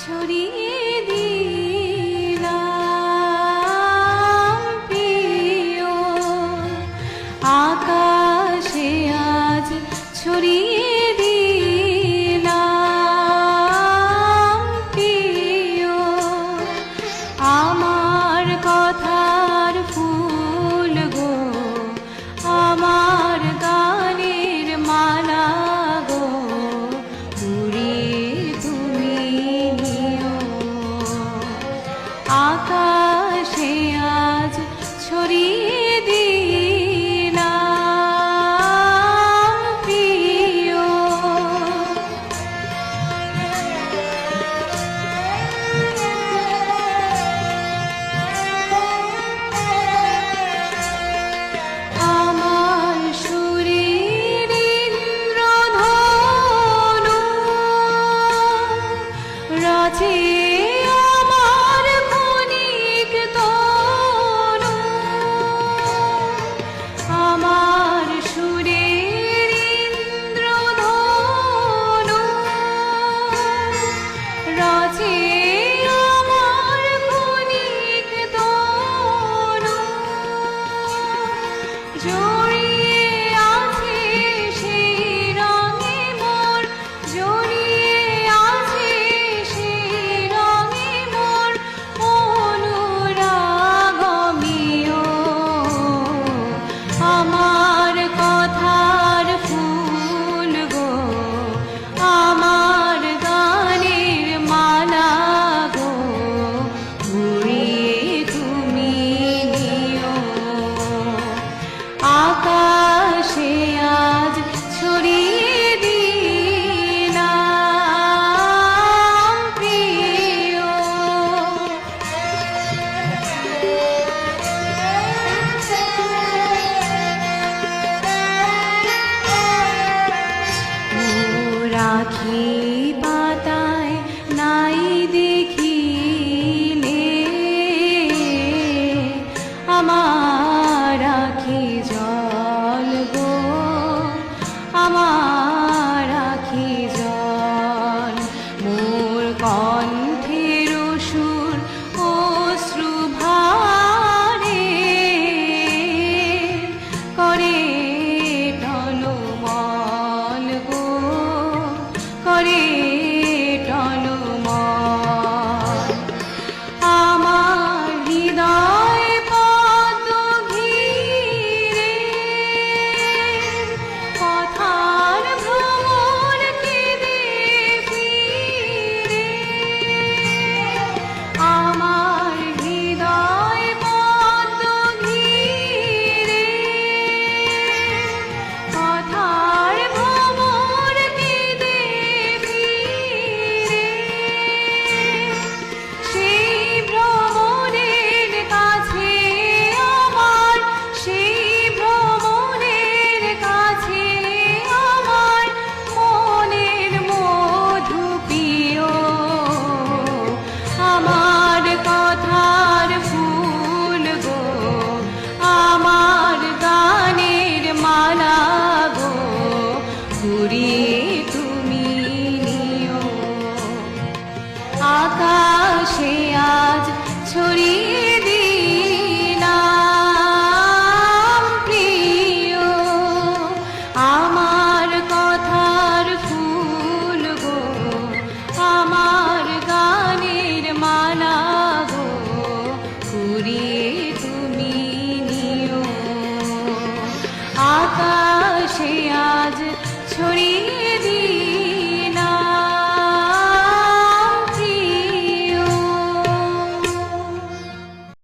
ছড়িয়ে দিলাম প্রিয় আকাশে আজ ছড়িয়ে দিলাম প্রিয় আমার কথার ফুল গো আমার গানের মালা গো উড়িয়ে তুমি নিও আকাশে আজ ছড়িয়ে দিলাম প্রিয় আমার সুরের ইন্দ্রধনু রাজে আমার ক্ষণিক তনু আমার সুরের ইন্দ্রধনু রাজে আমার ক্ষণিক তনু জড়িয়ে আছে সেই রঙে মোর জড়িয়ে আছে সেই রঙে মোর অনুরাগমিও আমার কথার ফুল গো আমার গানের মালা গো উড়িয়ে তুমি নিও আকাশে আজ ছড়িয়ে দিলাম প্রিয় রাখি পাতায় নাই দেখিলে আমার আখি জল গো আমার আখি জল মোর কণ্ঠের সুর অশ্রু ভারে করে টলমল গো করে টলমল আমার হৃদয় পদ্ম ঘিরে কথার ভ্রমর কেঁদে ফিরে আমার হৃদয় পদ্ম ঘিরে কথার ভ্রমর কেঁদে ফিরে সেই ভ্রমরের কাছে আমার সেই ভ্রমরের কাছে আমার মনের মধু প্রিয় আমার কথার ফুল গো আমার গানের মালা গো ঘুরিয়ে তুমি নিও আকাশ